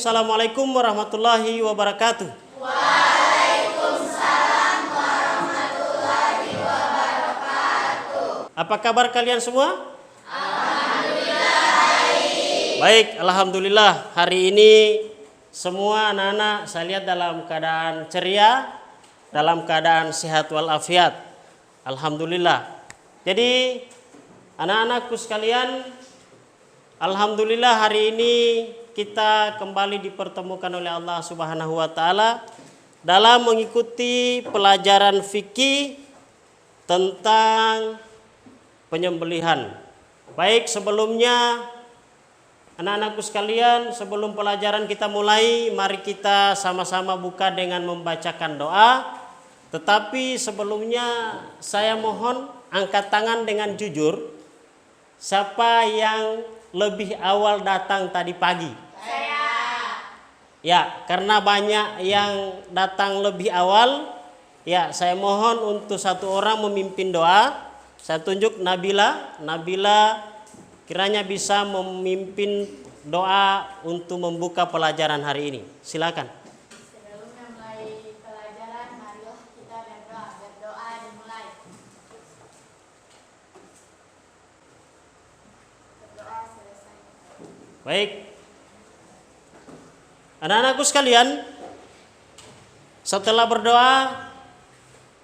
Assalamualaikum warahmatullahi wabarakatuh. Waalaikumsalam warahmatullahi wabarakatuh. Apa kabar kalian semua? Alhamdulillah baik. Baik, alhamdulillah. Hari ini semua anak-anak saya lihat dalam keadaan ceria, dalam keadaan sehat walafiat. Alhamdulillah. Jadi anak-anakku sekalian, alhamdulillah hari ini kita kembali dipertemukan oleh Allah Subhanahu wa taala dalam mengikuti pelajaran fikih tentang penyembelihan. Baik, sebelumnya anak-anakku sekalian, sebelum pelajaran kita mulai, mari kita sama-sama buka dengan membacakan doa. Tetapi sebelumnya saya mohon angkat tangan dengan jujur. Siapa yang lebih awal datang tadi pagi? Saya. Ya, karena banyak yang datang lebih awal, ya saya mohon untuk satu orang memimpin doa. Saya tunjuk Nabila. Nabila kiranya bisa memimpin doa untuk membuka pelajaran hari ini. Silakan. Sebelum mulai pelajaran, marilah kita berdoa dimulai. Berdoa selesai. Baik. Anak-anakku sekalian, setelah berdoa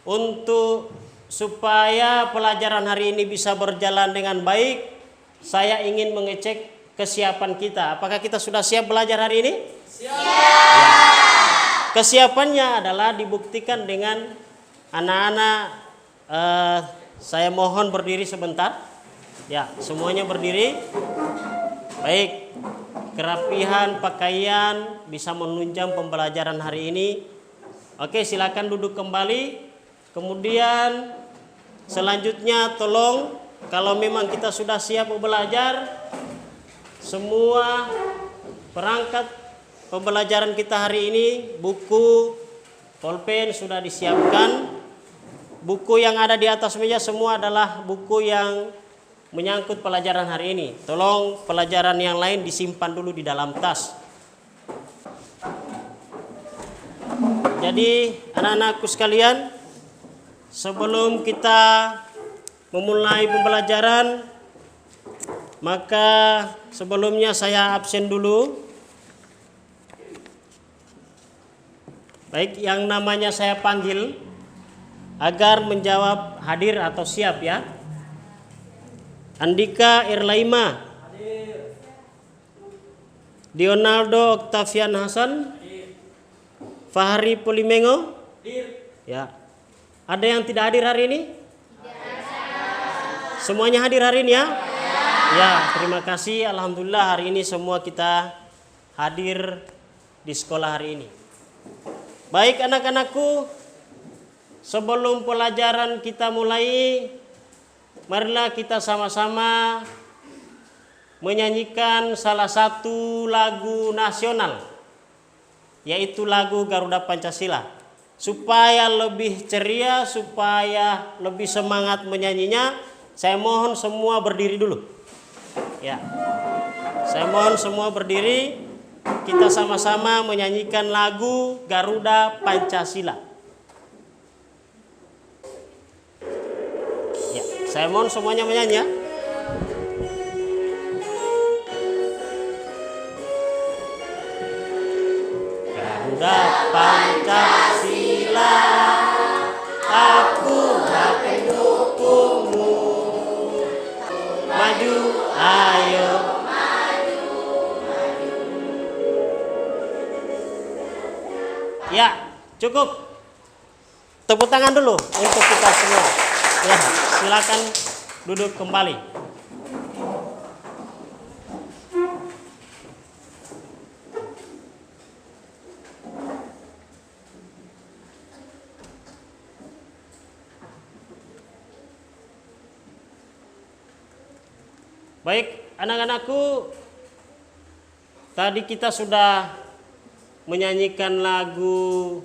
untuk supaya pelajaran hari ini bisa berjalan dengan baik, saya ingin mengecek kesiapan kita. Apakah kita sudah siap belajar hari ini? Siap. Ya. Kesiapannya adalah dibuktikan dengan anak-anak. Saya mohon berdiri sebentar. Ya, semuanya berdiri. Baik. Kerapihan pakaian bisa menunjang pembelajaran hari ini. Oke, silakan duduk kembali. Kemudian selanjutnya tolong, kalau memang kita sudah siap belajar, semua perangkat pembelajaran kita hari ini, buku, pulpen sudah disiapkan. Buku yang ada di atas meja semua adalah buku yang menyangkut pelajaran hari ini. Tolong pelajaran yang lain disimpan dulu di dalam tas. Jadi anak-anakku sekalian, sebelum kita memulai pembelajaran, maka sebelumnya saya absen dulu. Baik, yang namanya saya panggil agar menjawab hadir atau siap ya. Andika Irlaima. Hadir. Dionaldo Octavian Hasan. Hadir. Fahri Polimengo. Hadir. Ya. Ada yang tidak hadir hari ini? Tidak. Semuanya hadir hari ini ya? Ya, terima kasih. Alhamdulillah hari ini semua kita hadir di sekolah hari ini. Baik anak-anakku, sebelum pelajaran kita mulai, marilah kita sama-sama menyanyikan salah satu lagu nasional, yaitu lagu Garuda Pancasila. Supaya lebih ceria, supaya lebih semangat menyanyinya, saya mohon semua berdiri dulu. Ya, saya mohon semua berdiri. Kita sama-sama menyanyikan lagu Garuda Pancasila. Ya, saya mohon semuanya menyanyi ya. Garuda Pancasila, aku tak pendukungmu. Maju, ayo. Ya, cukup. Tepuk tangan dulu untuk kita semua. Ya, silakan duduk kembali. Baik, anak-anakku, tadi kita sudah menyanyikan lagu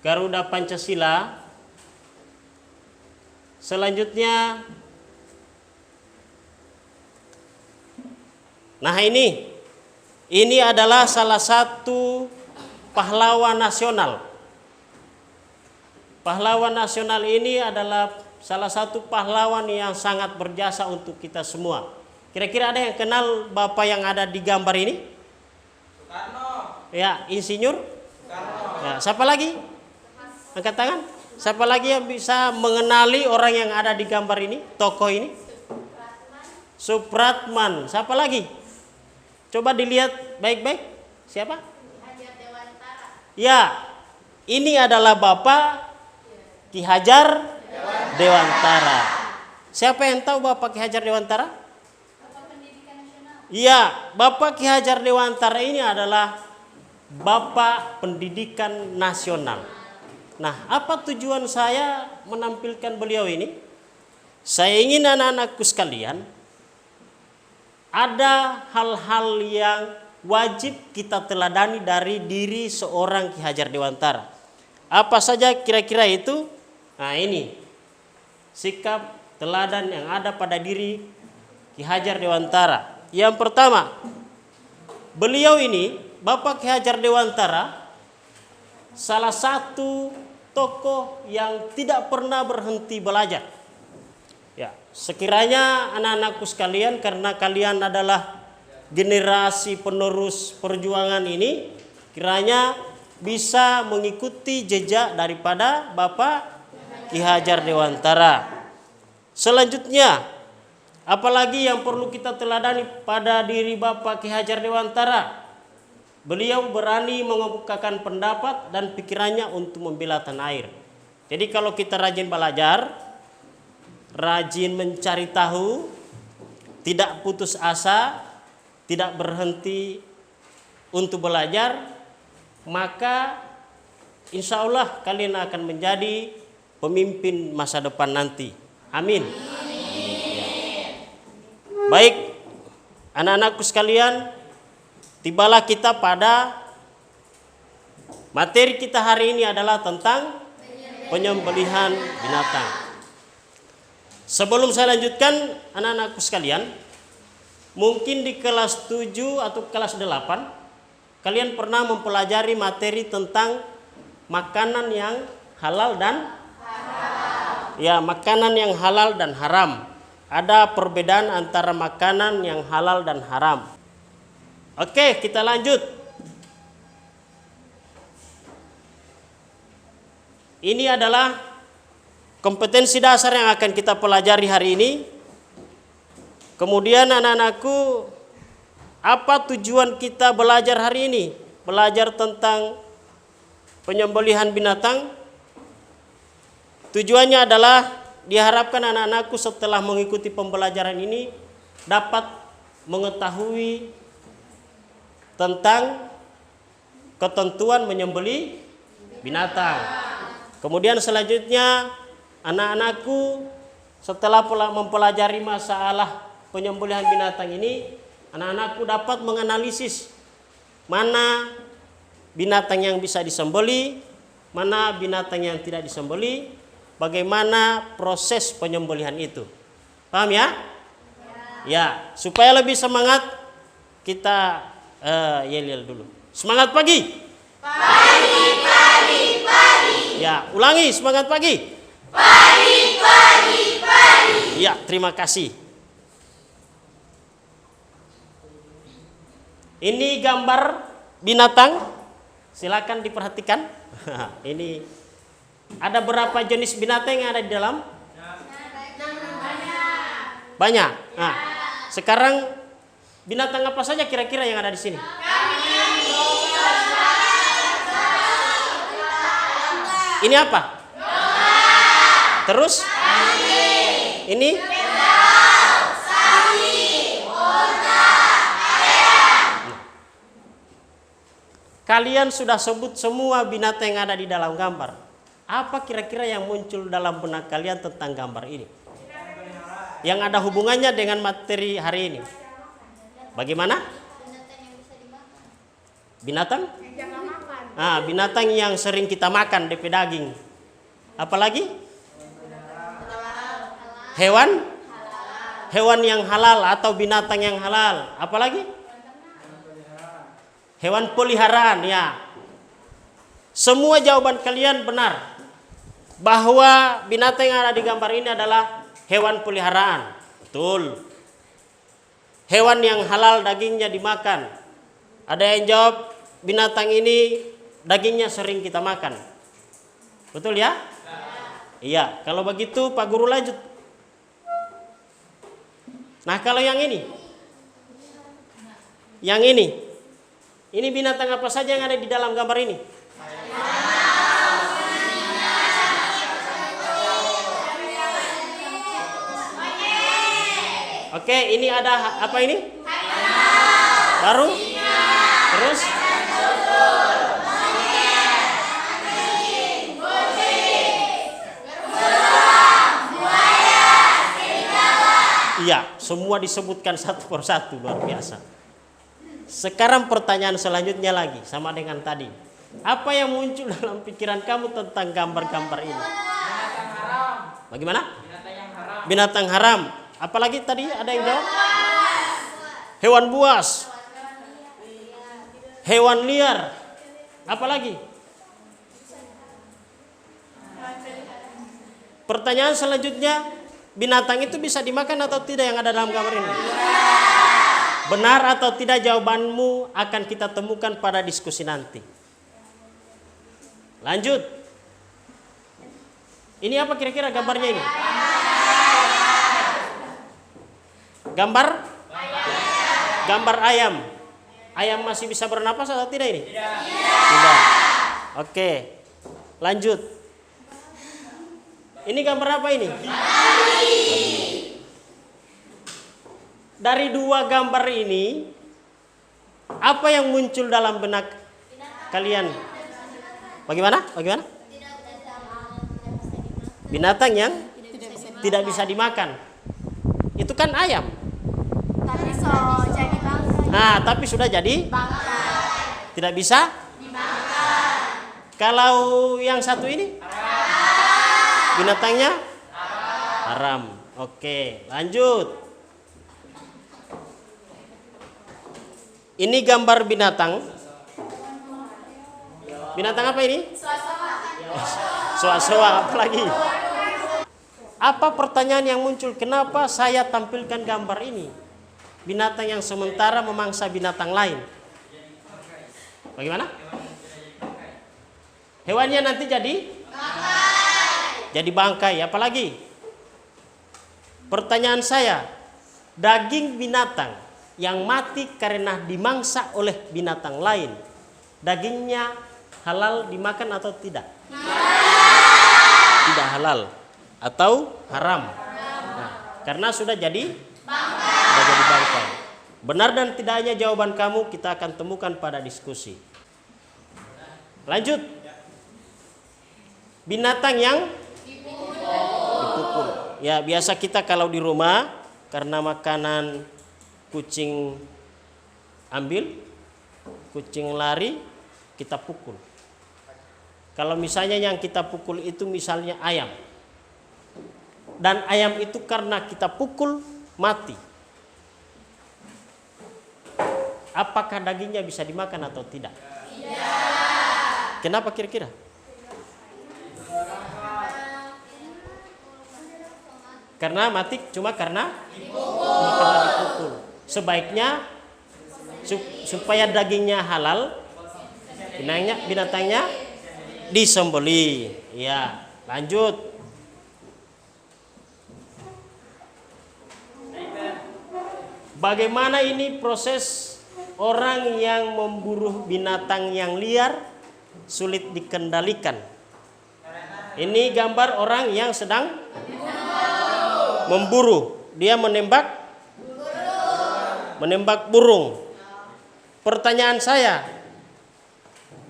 Garuda Pancasila. Selanjutnya, nah ini ini adalah salah satu pahlawan nasional. Pahlawan nasional ini adalah salah satu pahlawan yang sangat berjasa untuk kita semua. Kira-kira ada yang kenal Bapak yang ada di gambar ini? Soekarno. Ya, insinyur? Soekarno. Ya, siapa lagi? Angkat tangan. Siapa lagi yang bisa mengenali orang yang ada di gambar ini? Tokoh ini? Supratman. Siapa lagi? Coba dilihat baik-baik. Siapa? Hajar Dewantara. Ya, ini adalah Bapak Ki Hajar Dewantara. Siapa yang tahu Bapak Ki Hajar Dewantara? Bapak Pendidikan Nasional. Iya, Bapak Ki Hajar Dewantara ini adalah Bapak Pendidikan Nasional. Nah, apa tujuan saya menampilkan beliau ini? Saya ingin anak-anakku sekalian, ada hal-hal yang wajib kita teladani dari diri seorang Ki Hajar Dewantara. Apa saja kira-kira itu? Nah, ini sikap teladan yang ada pada diri Ki Hajar Dewantara. Yang pertama, beliau ini, Bapak Ki Hajar Dewantara, salah satu tokoh yang tidak pernah berhenti belajar. Ya, sekiranya anak-anakku sekalian, karena kalian adalah generasi penerus perjuangan ini, kiranya bisa mengikuti jejak daripada Bapak Ki Hajar Dewantara. Selanjutnya, apalagi yang perlu kita teladani pada diri Bapak Ki Hajar Dewantara? Beliau berani mengemukakan pendapat dan pikirannya untuk membela tanah air. Jadi kalau kita rajin belajar, rajin mencari tahu, tidak putus asa, tidak berhenti untuk belajar, maka insya Allah kalian akan menjadi pemimpin masa depan nanti. Amin. Baik, anak-anakku sekalian, tibalah kita pada materi kita hari ini adalah tentang penyembelihan binatang. Sebelum saya lanjutkan, anak-anakku sekalian, mungkin di kelas 7 atau kelas 8 kalian pernah mempelajari materi tentang makanan yang halal dan haram. Ya, makanan yang halal dan haram. Ada perbedaan antara makanan yang halal dan haram. Oke, kita lanjut. Ini adalah kompetensi dasar yang akan kita pelajari hari ini. Kemudian anak-anakku, apa tujuan kita belajar hari ini? Belajar tentang penyembelihan binatang. Tujuannya adalah diharapkan anak-anakku setelah mengikuti pembelajaran ini dapat mengetahui tentang ketentuan menyembelih binatang. Kemudian selanjutnya anak-anakku setelah mempelajari masalah penyembelihan binatang ini, anak-anakku dapat menganalisis mana binatang yang bisa disembelih, mana binatang yang tidak disembelih, bagaimana proses penyembelihan itu. Paham ya? Ya, supaya lebih semangat kita yel-yel dulu. Semangat pagi. Pagi, pagi, pagi. Ya, ulangi semangat pagi. Pagi, pagi, pagi. Ya, terima kasih. Ini gambar binatang. Silakan diperhatikan. Ini ada berapa jenis binatang yang ada di dalam? Banyak. Nah, sekarang binatang apa saja kira-kira yang ada di sini? Ini apa? Terus? Ini? Kalian sudah sebut semua binatang yang ada di dalam gambar. Apa kira-kira yang muncul dalam benak kalian tentang gambar ini? Yang ada hubungannya dengan materi hari ini. Bagaimana? Binatang? Binatang yang sering kita makan, DP daging. Apalagi? Hewan? Hewan yang halal atau binatang yang halal. Apalagi? Hewan peliharaan, ya. Semua jawaban kalian benar. Bahwa binatang yang ada di gambar ini adalah hewan peliharaan. Betul. Hewan yang halal dagingnya dimakan. Ada yang jawab binatang ini dagingnya sering kita makan. Betul ya? Iya. Kalau begitu Pak Guru lanjut. Nah kalau yang ini. Yang ini. Ini binatang apa saja yang ada di dalam gambar ini? Oke, ini ada apa ini? Baru? Terus? Iya, semua disebutkan satu persatu, luar biasa. Sekarang pertanyaan selanjutnya lagi, sama dengan tadi. Apa yang muncul dalam pikiran kamu tentang gambar-gambar ini? Binatang haram. Bagaimana? Binatang yang haram. Binatang haram. Apalagi tadi ada yang jawab? Hewan buas. Hewan liar. Apalagi? Pertanyaan selanjutnya, binatang itu bisa dimakan atau tidak yang ada dalam gambar ini? Benar atau tidak jawabanmu akan kita temukan pada diskusi nanti. Lanjut. Ini apa kira-kira gambarnya ini? Gambar ayam. Ayam masih bisa bernapas atau tidak ini? Tidak. Oke. Lanjut. Ini gambar apa ini? Dari dua gambar ini, apa yang muncul dalam benak kalian? Bagaimana? Binatang yang tidak bisa dimakan. Itu kan ayam. Tapi so jadi bangkai. Nah, tapi sudah jadi Bangkai. tidak bisa. Dimakan. Kalau yang satu ini? Binatangnya? Haram. Oke, lanjut. Ini gambar binatang. Binatang apa ini? Soa-soa, apa lagi? Apa pertanyaan yang muncul? Kenapa saya tampilkan gambar ini? Binatang yang sementara memangsa binatang lain. Bagaimana? Hewannya nanti jadi? Jadi bangkai. Apalagi? Pertanyaan saya, daging binatang yang mati karena dimangsa oleh binatang lain, dagingnya halal dimakan atau tidak? Tidak halal atau haram. Nah, karena sudah jadi bangkai. Benar dan tidaknya jawaban kamu kita akan temukan pada diskusi. Lanjut. Binatang yang dipukul. Ya, biasa kita kalau di rumah karena makanan kucing ambil, kucing lari, kita pukul. Kalau misalnya yang kita pukul itu misalnya ayam. Dan ayam itu karena kita pukul mati. Apakah dagingnya bisa dimakan atau tidak? Tidak. Kenapa kira-kira? Karena mati cuma karena dipukul. Sebaiknya supaya dagingnya halal, binatangnya disembeli. Ya, lanjut. Bagaimana ini proses orang yang memburu binatang yang liar sulit dikendalikan? Ini gambar orang yang sedang memburu. Dia menembak burung. Pertanyaan saya,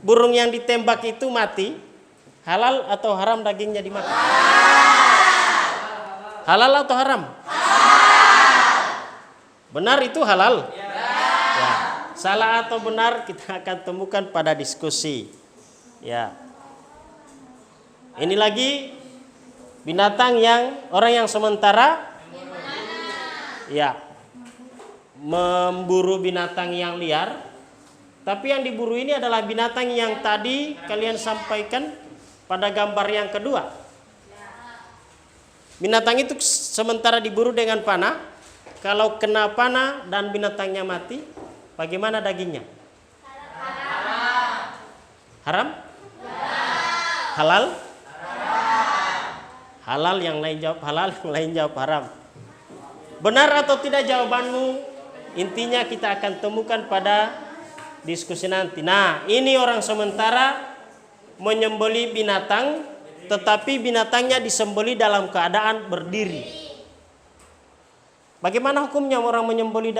burung yang ditembak itu mati, halal atau haram dagingnya dimakan? Halal atau haram? Benar itu halal? Ya. Salah atau benar kita akan temukan pada diskusi. Ya. Ini lagi binatang yang orang yang sementara ya memburu binatang yang liar Tapi yang diburu ini adalah binatang yang tadi kalian sampaikan pada gambar yang kedua. Binatang itu sementara diburu dengan panah. Kalau kena panah dan binatangnya mati, bagaimana dagingnya? Haram? Halal? Halal, yang lain jawab halal, yang lain jawab haram. Benar atau tidak jawabanmu? Intinya kita akan temukan pada diskusi nanti. Nah, ini orang sementara menyembelih binatang, tetapi binatangnya disembelih dalam keadaan berdiri. Bagaimana hukumnya orang menyembelih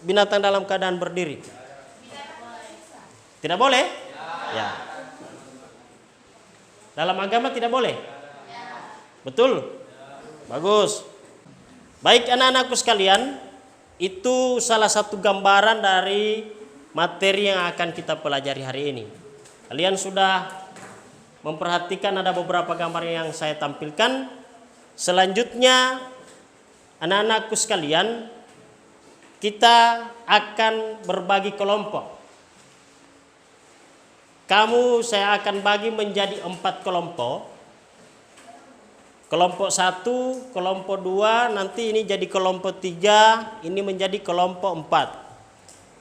binatang dalam keadaan berdiri? Tidak boleh? Ya. Dalam agama tidak boleh? Betul? Bagus. Baik anak-anakku sekalian, itu salah satu gambaran dari materi yang akan kita pelajari hari ini. Kalian sudah memperhatikan ada beberapa gambar yang saya tampilkan. Selanjutnya anak-anakku sekalian, kita akan berbagi kelompok. Saya akan bagi menjadi 4 kelompok. Kelompok 1, kelompok 2, nanti ini jadi kelompok 3, ini menjadi kelompok 4.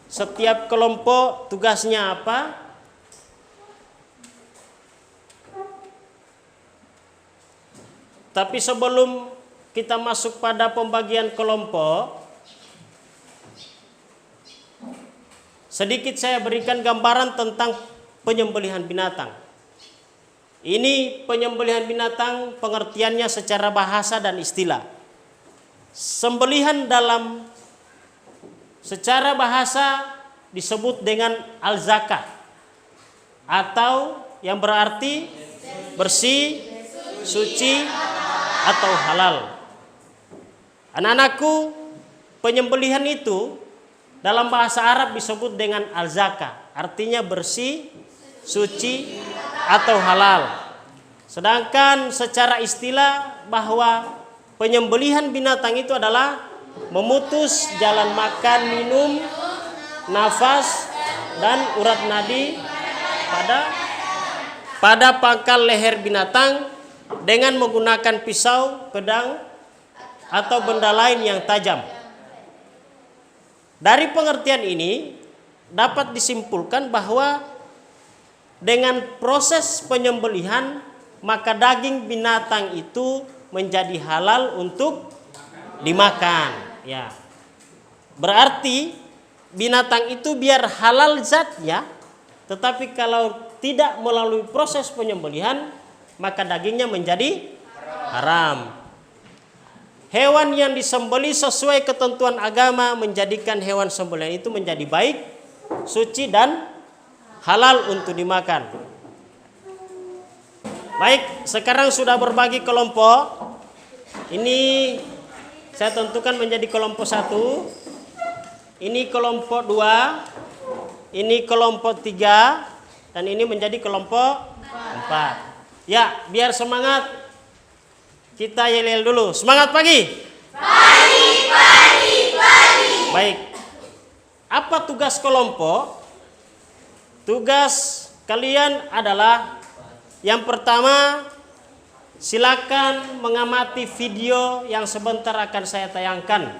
Setiap kelompok tugasnya apa? Tapi sebelum kita masuk pada pembagian kelompok, sedikit saya berikan gambaran tentang penyembelihan binatang. Ini penyembelihan binatang pengertiannya secara bahasa dan istilah. Sembelihan dalam secara bahasa disebut dengan al-zakah, atau yang berarti bersih, suci, atau halal. Anak-anakku, penyembelihan itu dalam bahasa Arab disebut dengan al-zakah, artinya bersih, suci, atau halal. Sedangkan secara istilah bahwa penyembelihan binatang itu adalah memutus jalan makan, minum, nafas, dan urat nadi pada pangkal leher binatang dengan menggunakan pisau, pedang, atau benda lain yang tajam. Dari pengertian ini dapat disimpulkan bahwa dengan proses penyembelihan maka daging binatang itu menjadi halal untuk dimakan. Ya, berarti binatang itu biar halal zatnya, tetapi kalau tidak melalui proses penyembelihan maka dagingnya menjadi haram. Hewan yang disembelih sesuai ketentuan agama menjadikan hewan sembelihan itu menjadi baik, suci, dan halal untuk dimakan. Baik, sekarang sudah berbagi kelompok. Ini saya tentukan menjadi kelompok 1. Ini kelompok 2. Ini kelompok 3. Dan ini menjadi kelompok 4. Ya, biar semangat, kita yel-yel dulu. Semangat pagi. Pagi, pagi, pagi. Baik. Apa tugas kelompok? Tugas kalian adalah yang pertama, silakan mengamati video yang sebentar akan saya tayangkan.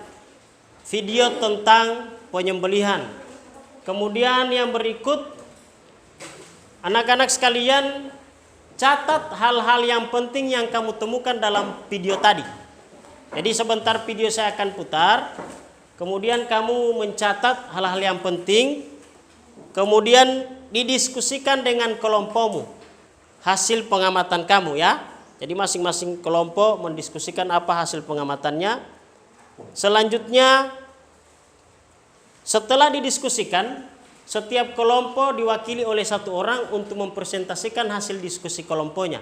Video tentang penyembelihan. Kemudian yang berikut, anak-anak sekalian catat hal-hal yang penting yang kamu temukan dalam video tadi. Jadi sebentar video saya akan putar. Kemudian kamu mencatat hal-hal yang penting. Kemudian didiskusikan dengan kelompokmu hasil pengamatan kamu ya. Jadi masing-masing kelompok mendiskusikan apa hasil pengamatannya. Selanjutnya setelah didiskusikan, setiap kelompok diwakili oleh 1 orang untuk mempresentasikan hasil diskusi kelompoknya.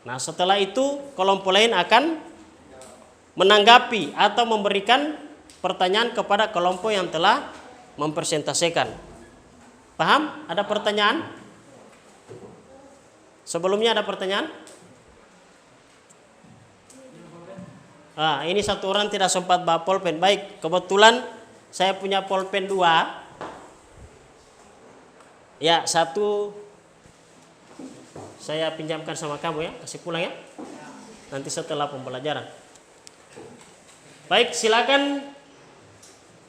Nah, setelah itu kelompok lain akan menanggapi atau memberikan pertanyaan kepada kelompok yang telah mempresentasikan. Paham? Ada pertanyaan? Sebelumnya ada pertanyaan? Ini 1 orang tidak sempat bawa pulpen. Baik, kebetulan saya punya pulpen 2. Ya, satu saya pinjamkan sama kamu ya, kasih pulang ya. Nanti setelah pembelajaran. Baik, silakan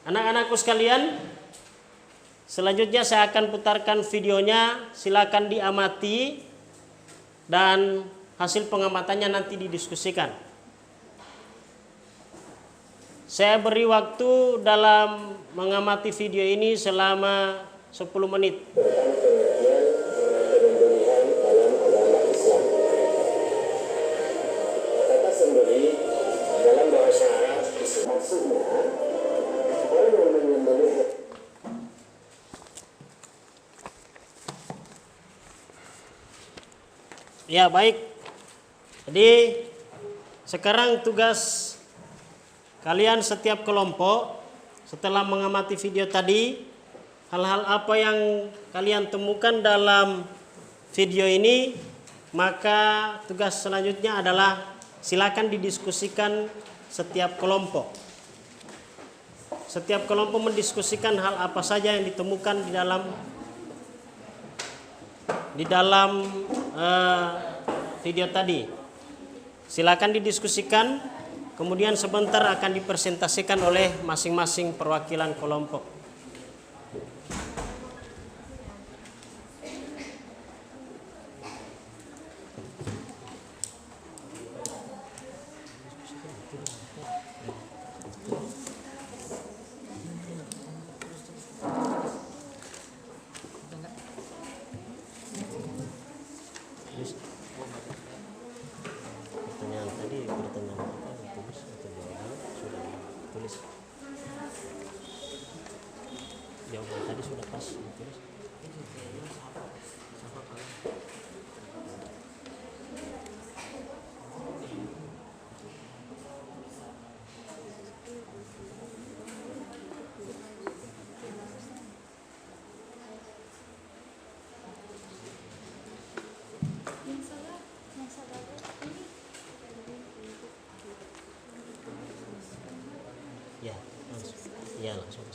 anak-anakku sekalian. Selanjutnya saya akan putarkan videonya, silakan diamati dan hasil pengamatannya nanti didiskusikan. Saya beri waktu dalam mengamati video ini selama 10 menit. Kata sembeli dalam bahasa Arab maksudnya orang yang menyembelih. Ya, baik. Jadi sekarang tugas kalian setiap kelompok setelah mengamati video tadi, hal-hal apa yang kalian temukan dalam video ini, maka tugas selanjutnya adalah silakan didiskusikan setiap kelompok. Setiap kelompok mendiskusikan hal apa saja yang ditemukan di dalam video tadi. Silakan didiskusikan, kemudian sebentar akan dipresentasikan oleh masing-masing perwakilan kelompok. Pertanyaan tadi, pertanyaan apa ditulis atau jawaban sudah ditulis? Jawaban tadi sudah pas ditulis. Ya, langsung. Iya, langsung.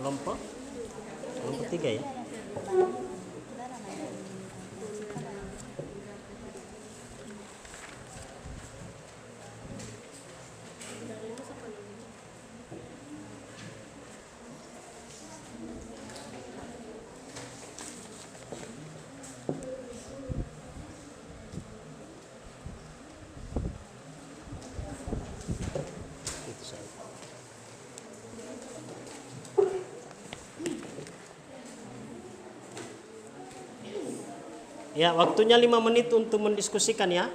Kelompok 3 ya. Itu saja. Ya, waktunya 5 menit untuk mendiskusikan ya.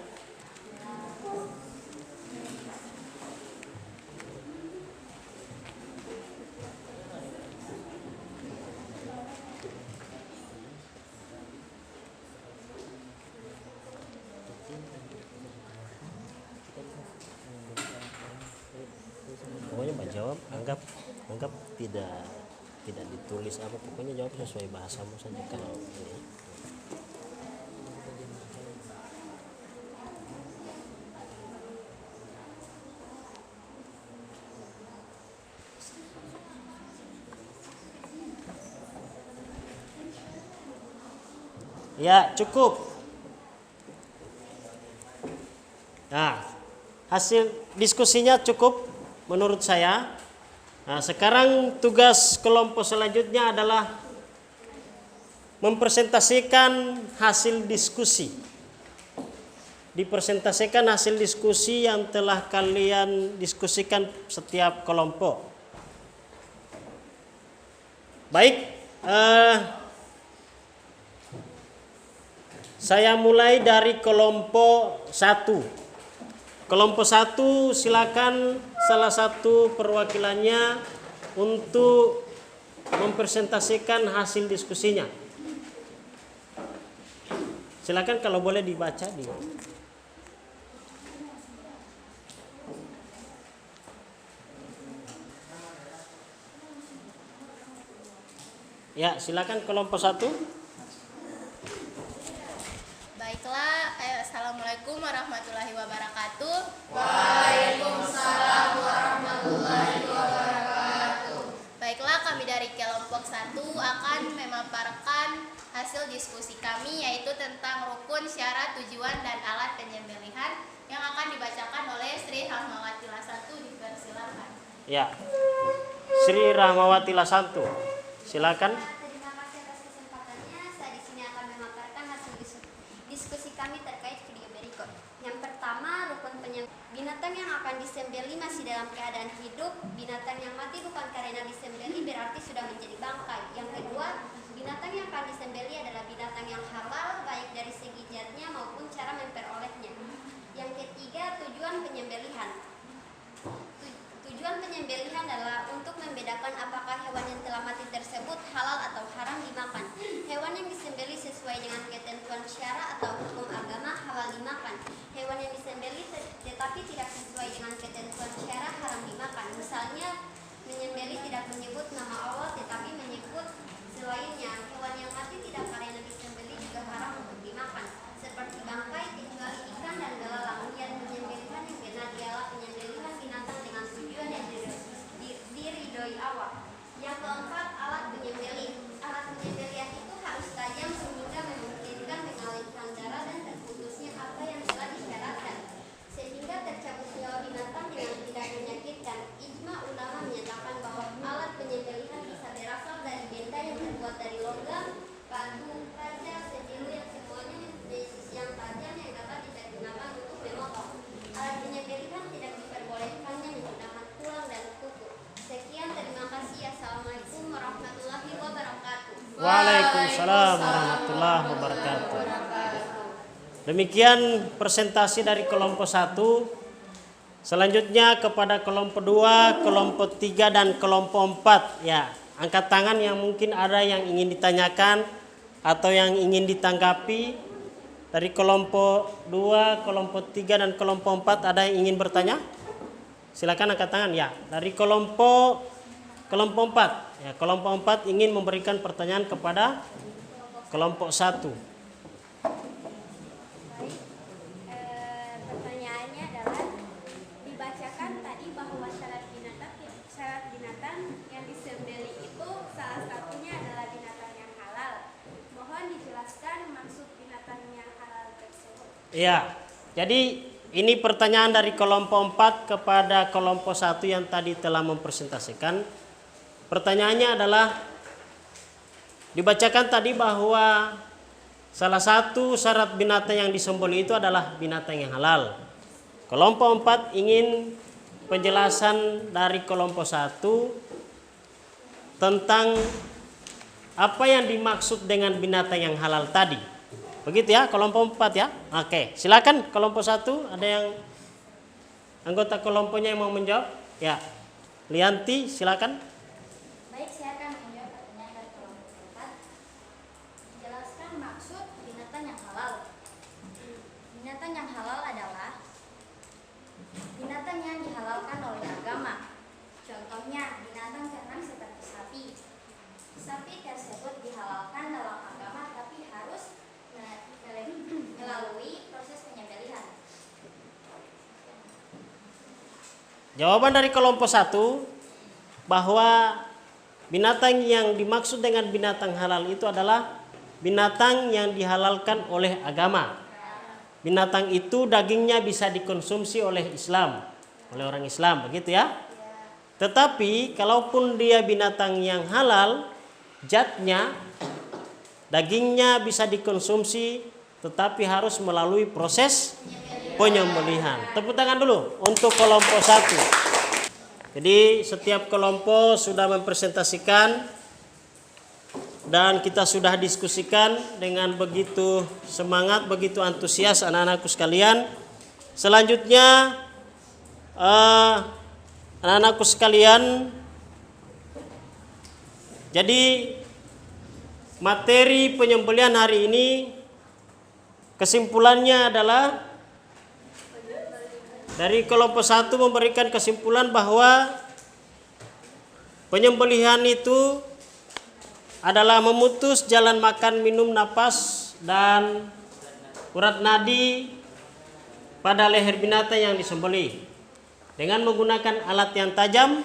Pokoknya Mbak jawab, anggap tidak ditulis apa, pokoknya jawab sesuai bahasamu saja kalau ini. Ya, cukup. Nah, hasil diskusinya cukup menurut saya. Nah, sekarang tugas kelompok selanjutnya adalah mempresentasikan hasil diskusi. Dipresentasikan hasil diskusi yang telah kalian diskusikan setiap kelompok. Baik, saya mulai dari kelompok 1. Kelompok 1 silakan salah satu perwakilannya untuk mempresentasikan hasil diskusinya. Silakan kalau boleh dibaca di. Ya, silakan kelompok 1. Baiklah, assalamualaikum warahmatullahi wabarakatuh. Baiklah, kami dari kelompok 1 akan memaparkan hasil diskusi kami, yaitu tentang rukun, syarat, tujuan, dan alat penyembelihan yang akan dibacakan oleh Sri Rahmawati Lasantu. Dipersilakan. Ya. Sri Rahmawati Lasantu. Silakan. Terima kasih atas kesempatannya. Saya di sini akan memaparkan hasil diskusi kami terkait video berikut. Yang pertama, rukun binatang yang akan disembelih masih dalam keadaan hidup. Binatang yang mati bukan karena disembelih berarti sudah menjadi bangkai. Yang kedua, binatang yang akan disembelih adalah binatang yang halal baik dari segi zatnya maupun cara memperolehnya. Yang ketiga, tujuan penyembelihan. Tujuan penyembelihan adalah untuk membedakan apakah hewan yang telah mati tersebut halal atau haram dimakan. Hewan yang disembelih sesuai dengan ketentuan syara atau hukum agama halal dimakan. Hewan yang disembelih tetapi tidak sesuai dengan ketentuan syara haram dimakan. Misalnya, menyembelih tidak menyebut nama Allah tetapi menyebut selainnya. Hewan yang mati tidak karena disembelih juga haram untuk dimakan. Seperti bangkai, kecuali ikan dan belalang. Niat penyembelihan yang benar ialah penyembelihan binatang dengan tujuan yang diridhoi Allah. Yang keempat, alat penyembelih. Alat penyembelihan itu harus tajam sehingga memungkinkan mengalirkan darah dan terputusnya apa yang telah disyaratkan, sehingga tercabut nyawa binatang dengan tidak menyakitkan. Ijma ulama menyatakan bahwa alat penyembelihan bisa berasal dari benda yang terbuat dari logam, batu, kaca, sebilu yang semuanya mempunyai sisi yang tajam yang dapat dipergunakan untuk memotong. Alat penyembelihan tidak diperbolehkannya menggunakan tulang dan kuku. Sekian, terima kasih. Assalamualaikum warahmatullahi wabarakatuh. Waalaikumsalam warahmatullahi wabarakatuh. Demikian presentasi dari kelompok 1. Selanjutnya kepada kelompok 2, kelompok 3 dan kelompok 4. Ya, angkat tangan yang mungkin ada yang ingin ditanyakan atau yang ingin ditanggapi. Dari kelompok 2, kelompok 3 dan kelompok 4 ada yang ingin bertanya? Silakan angkat tangan. Ya, dari kelompok 4. Ya, kelompok 4 ingin memberikan pertanyaan kepada kelompok 1. Pertanyaannya adalah, dibacakan tadi bahwa syarat binatang yang disembelih itu salah satunya adalah binatang yang halal. Mohon dijelaskan maksud binatang yang halal tersebut. Ya, jadi ini pertanyaan dari kelompok 4 kepada kelompok 1 yang tadi telah mempresentasikan. Pertanyaannya adalah, dibacakan tadi bahwa salah satu syarat binatang yang disembelih itu adalah binatang yang halal. Kelompok 4 ingin penjelasan dari kelompok 1 tentang apa yang dimaksud dengan binatang yang halal tadi. Begitu ya, kelompok 4 ya. Oke, silakan kelompok 1, ada yang anggota kelompoknya yang mau menjawab? Ya, Lianti, silakan. Baik, saya akan menjawab pertanyaan dari kelompok 4. Jelaskan maksud binatang yang halal. Binatang yang halal adalah binatang yang dihalalkan oleh agama. Contohnya, binatang ternak seperti sapi. Sapi tersebut dihalalkan dalam agama tapi harus melalui proses penyembelihan. Jawaban dari kelompok 1 bahwa binatang yang dimaksud dengan binatang halal itu adalah binatang yang dihalalkan oleh agama. Binatang itu dagingnya bisa dikonsumsi oleh Islam, oleh orang Islam, begitu ya. Tetapi kalaupun dia binatang yang halal, zatnya, dagingnya bisa dikonsumsi, tetapi harus melalui proses penyembelihan. Tepuk tangan dulu untuk kelompok 1. Jadi setiap kelompok sudah mempresentasikan dan kita sudah diskusikan dengan begitu semangat, begitu antusias anak-anakku sekalian. Selanjutnya anak-anakku sekalian, jadi materi penyembelihan hari ini kesimpulannya adalah dari kelompok 1 memberikan kesimpulan bahwa penyembelihan itu adalah memutus jalan makan, minum, napas, dan urat nadi pada leher binatang yang disembelih dengan menggunakan alat yang tajam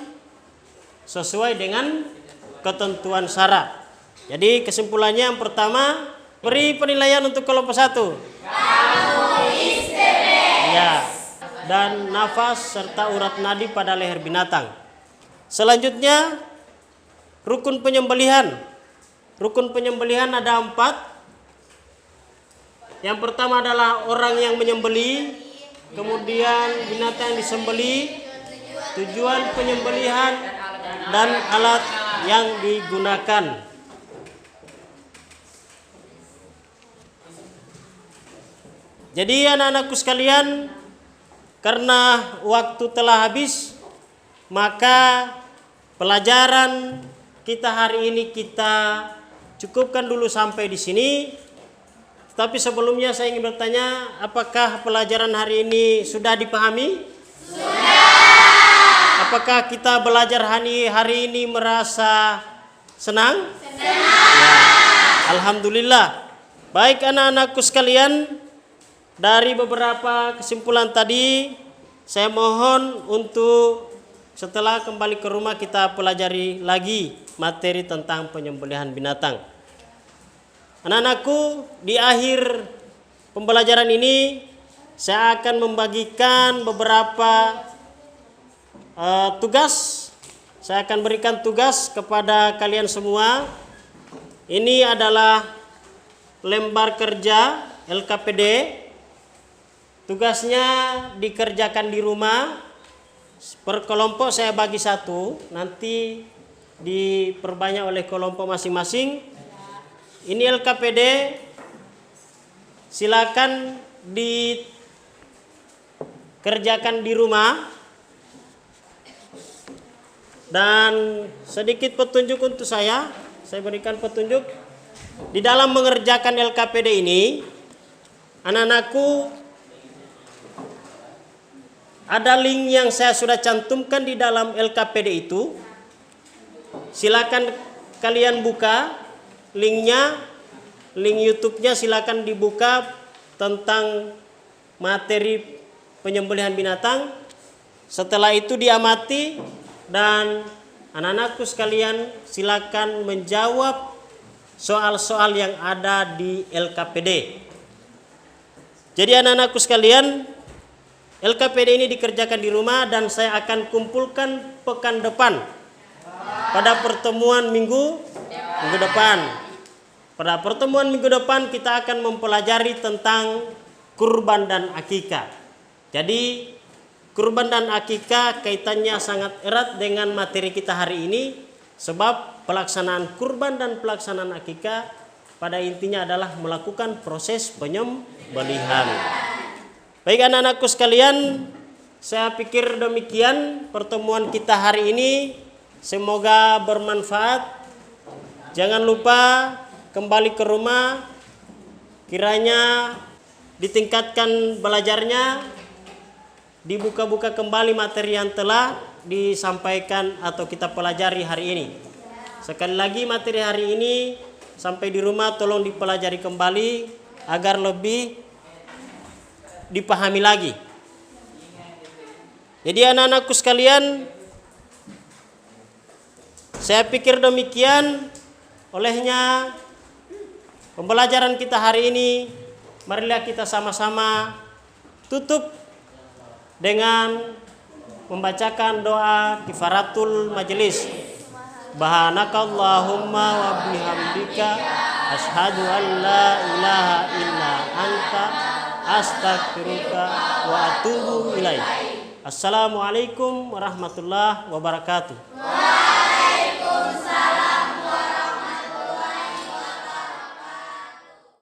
sesuai dengan ketentuan syarat. Jadi kesimpulannya yang pertama, beri penilaian untuk kelompok 1. Ya, dan nafas serta urat nadi pada leher binatang. Selanjutnya, rukun penyembelihan. Rukun penyembelihan ada 4. Yang pertama adalah orang yang menyembelih, kemudian binatang yang disembelih, tujuan penyembelihan, dan alat yang digunakan. Jadi anak-anakku sekalian, karena waktu telah habis, maka pelajaran kita hari ini kita cukupkan dulu sampai di sini. Tapi sebelumnya saya ingin bertanya, apakah pelajaran hari ini sudah dipahami? Sudah. Apakah kita belajar hari ini merasa senang? Senang. Ya. Alhamdulillah. Baik anak-anakku sekalian, dari beberapa kesimpulan tadi, saya mohon untuk setelah kembali ke rumah kita pelajari lagi materi tentang penyembelihan binatang. Anak-anakku, di akhir pembelajaran ini saya akan membagikan beberapa tugas. Saya akan berikan tugas kepada kalian semua. Ini adalah lembar kerja LKPD. Tugasnya dikerjakan di rumah. Per kelompok saya bagi 1, nanti diperbanyak oleh kelompok masing-masing. Ini LKPD, silakan dikerjakan di rumah. Dan sedikit petunjuk untuk saya berikan petunjuk. Di dalam mengerjakan LKPD ini, anak-anakku, ada link yang saya sudah cantumkan di dalam LKPD itu. Silakan kalian buka linknya, link YouTube-nya silakan dibuka tentang materi penyembelihan binatang. Setelah itu diamati dan anak-anakku sekalian silakan menjawab soal-soal yang ada di LKPD. Jadi anak-anakku sekalian, LKPD ini dikerjakan di rumah dan saya akan kumpulkan pekan depan pada pertemuan minggu depan. Pada pertemuan minggu depan kita akan mempelajari tentang kurban dan akikah. Jadi kurban dan akikah kaitannya sangat erat dengan materi kita hari ini, sebab pelaksanaan kurban dan pelaksanaan akikah pada intinya adalah melakukan proses penyembelihan. Baik anak-anakku sekalian, saya pikir demikian pertemuan kita hari ini. Semoga bermanfaat. Jangan lupa kembali ke rumah, kiranya ditingkatkan belajarnya, dibuka-buka kembali materi yang telah disampaikan atau kita pelajari hari ini. Sekali lagi materi hari ini sampai di rumah tolong dipelajari kembali agar lebih dipahami lagi. Jadi anak-anakku sekalian, saya pikir demikian. Olehnya pembelajaran kita hari ini, marilah kita sama-sama tutup dengan membacakan doa kifaratul majelis. Subhanakallahumma wa bihamdika asyhadu an la ilaha illa anta astaghfiruka wa atubu ilaik. Assalamualaikum warahmatullahi wabarakatuh.